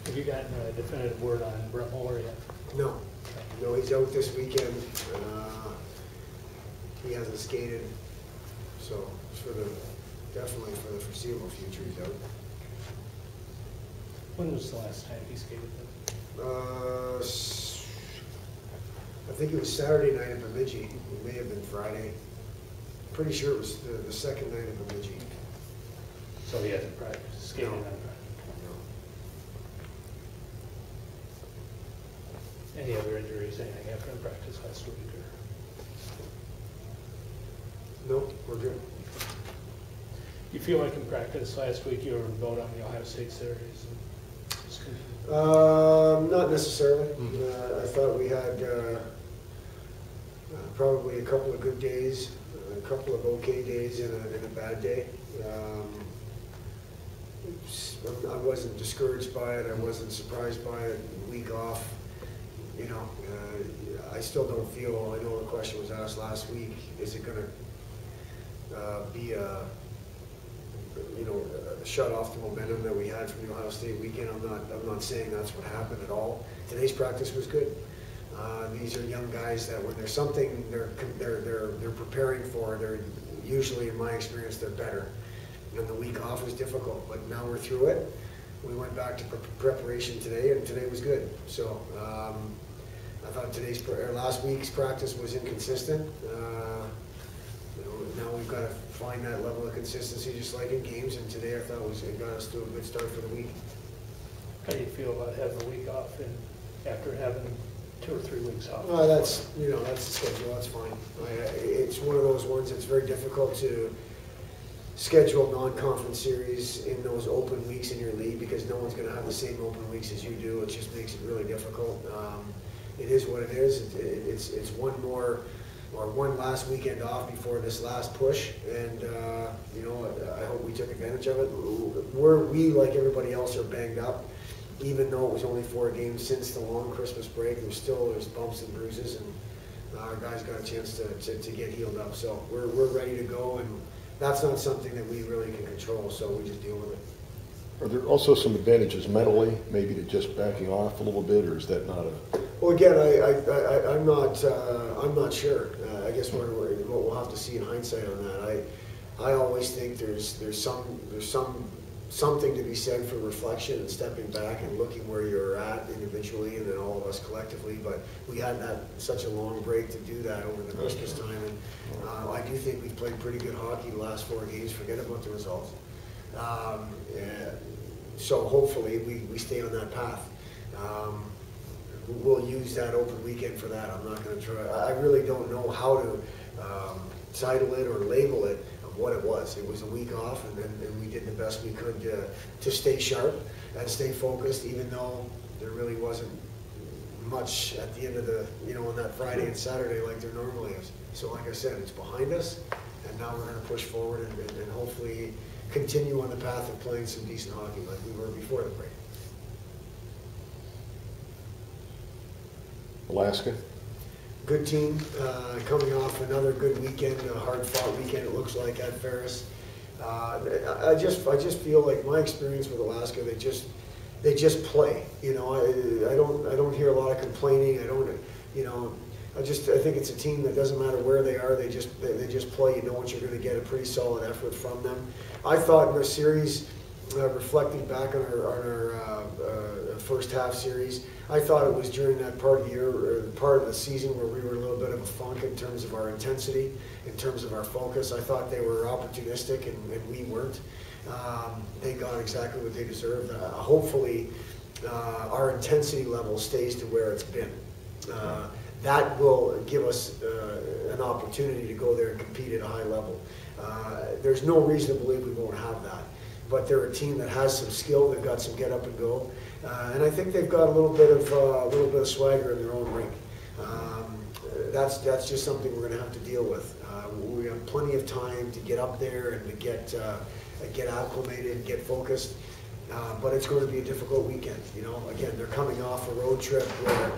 Have you gotten a definitive word on Brett Muller yet? No. No, he's out this weekend. He hasn't skated, so definitely for the foreseeable future he's out. When was the last time he skated then? I think it was Saturday night in Bemidji. It may have been Friday. Pretty sure it was the second night in Bemidji. So he hasn't practiced, skated on practice. Any other injuries, anything after practice last week? Or? No, we're good. You feel like in practice last week you were in boat on the Ohio State series? Not necessarily. I thought we had probably a couple of good days, a couple of okay days, and a bad day. I wasn't discouraged by it. I wasn't surprised by it. Week off. You know, I still don't feel, I know the question was asked last week, is it going to be a shut off the momentum that we had from the Ohio State weekend? I'm not saying that's what happened at all. Today's practice was good. These are young guys that when there's something they're preparing for, they're usually, in my experience, they're better. And the week off was difficult, but now we're through it. We went back to preparation today, and today was good. So I thought last week's practice was inconsistent. Now we've got to find that level of consistency, just like in games. And today I thought it got us to a good start for the week. How do you feel about having a week off and after having 2 or 3 weeks off? That's the schedule. That's fine. It's one of those ones that's very difficult to schedule non-conference series in those open weeks in your league because no one's going to have the same open weeks as you do. It just makes it really difficult. It is what it is. It's one last weekend off before this last push, and I hope we took advantage of it. We, like everybody else, are banged up. Even though it was only 4 games since the long Christmas break, there's bumps and bruises, and our guys got a chance to get healed up. So we're ready to go, and that's not something that we really can control, so we just deal with it. Are there also some advantages mentally, maybe to just backing off a little bit, or is that not a? Well, again, I'm not sure. I guess we'll have to see in hindsight on that. I always think there's something to be said for reflection and stepping back and looking where you're at individually and then all of us collectively. But we hadn't had such a long break to do that over the Christmas time, and I do think we've played pretty good hockey the last 4 games. Forget about the results. So hopefully we stay on that path. We'll use that open weekend for that. I'm not going to try. I really don't know how to title it or label it of what it was. It was a week off, and we did the best we could to stay sharp and stay focused, even though there really wasn't much at the end of on that Friday and Saturday like there normally is. So like I said, it's behind us, and now we're going to push forward and hopefully continue on the path of playing some decent hockey like we were before the break. Alaska? Good team, coming off another good weekend, a hard-fought weekend it looks like at Ferris. I just feel like my experience with Alaska, they just play. I don't hear a lot of complaining. I think it's a team that doesn't matter where they are. They just play. You know what you're going to get, a pretty solid effort from them. I thought in the series, reflecting back on our first half series, I thought it was during that part of the year, or part of the season, where we were a little bit of a funk in terms of our intensity, in terms of our focus. I thought they were opportunistic, and we weren't. They got exactly what they deserved. Hopefully, our intensity level stays to where it's been. That will give us an opportunity to go there and compete at a high level. There's no reason to believe we won't have that. But they're a team that has some skill. They've got some get up and go, and I think they've got a little bit of swagger in their own rink. That's just something we're going to have to deal with. We have plenty of time to get up there and to get acclimated and get focused. But it's going to be a difficult weekend. Again, they're coming off a road trip where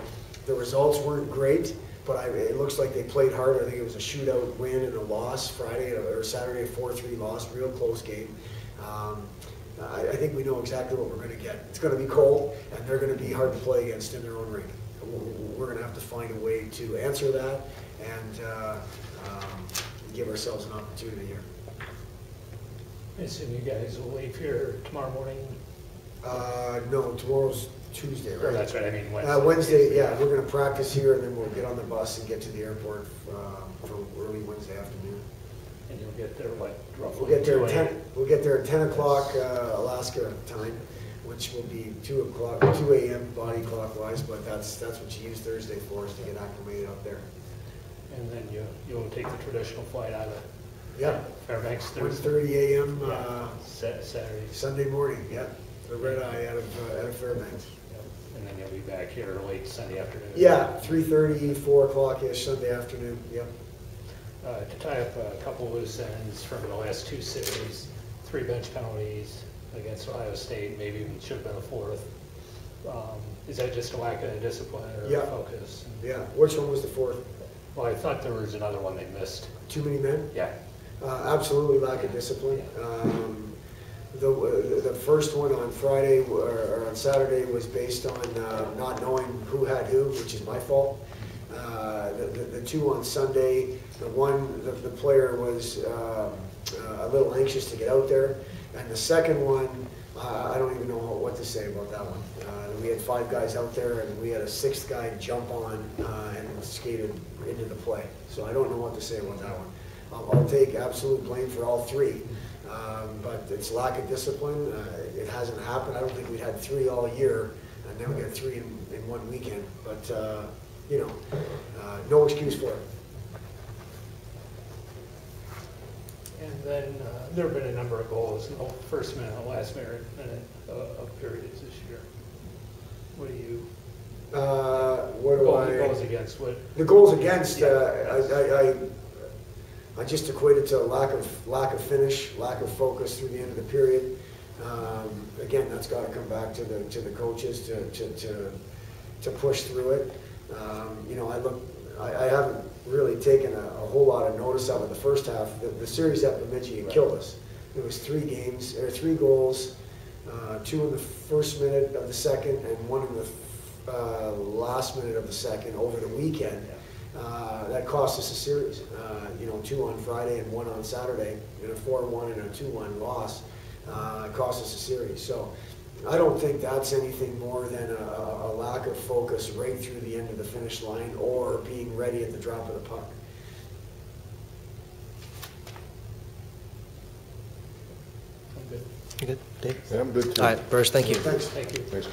the results weren't great, but it looks like they played hard. I think it was a shootout win and a loss Friday or Saturday, a 4-3 loss, real close game. I think we know exactly what we're going to get. It's going to be cold, and they're going to be hard to play against in their own rink. We're going to have to find a way to answer that and give ourselves an opportunity here. I assume you guys will leave here tomorrow morning? No, tomorrow's Tuesday, Or right? that's right, I mean Wednesday. Wednesday, yeah, we're going to practice here, and then we'll get on the bus and get to the airport for early Wednesday afternoon. And you'll get there, what, roughly? We'll get there 2 at a.m.? 10. We'll get there at 10 o'clock Alaska time, which will be 2 a.m. body clockwise. But that's what you use Thursday for, is to get acclimated up there. And then you'll take the traditional flight out of Yeah, Fairbanks Thursday? 1:30 a.m. Saturday. Sunday morning. Yeah, the red eye out of Fairbanks. Yep. And then you'll be back here late Sunday afternoon? Yeah, 3:30, 4 o'clock-ish Sunday afternoon. Yep. To tie up a couple loose ends from the last 2 series, 3 bench penalties against Ohio State, maybe even should have been a 4th. Is that just a lack of discipline or Yeah. focus? Yeah. Which one was the 4th? Well, I thought there was another one they missed. Too many men? Yeah. Absolutely lack of discipline. The first one on Friday or on Saturday was based on not knowing who had who, which is my fault. The 2 on Sunday, the player was a little anxious to get out there, and the second one, I don't even know what to say about that one. We had 5 guys out there, and we had a 6th guy jump on and skated into the play. So I don't know what to say about that one. I'll take absolute blame for all 3, but it's lack of discipline. It hasn't happened. I don't think we'd had 3 all year, and then we got 3 in 1 weekend. But no excuse for it. And then there have been a number of goals in the first minute and last minute of periods this year. What do you? Goals against what? The goals against, Yeah. I just equate it to lack of finish, lack of focus through the end of the period. Again, that's got to come back to the coaches to push through it. I haven't really taken a whole lot of notice of it the first half. The series at Bemidji had killed us. It was 3 goals, 2 in the first minute of the second and 1 in the last minute of the second over the weekend. That cost us a series. 2 on Friday and 1 on Saturday, and a 4-1 and a 2-1 loss cost us a series. So I don't think that's anything more than a lack of focus right through the end of the finish line or being ready at the drop of the puck. I'm good. You good, Dave? Yeah, I'm good too. All right, Bruce, thank you. Thanks. Thank you. Thanks.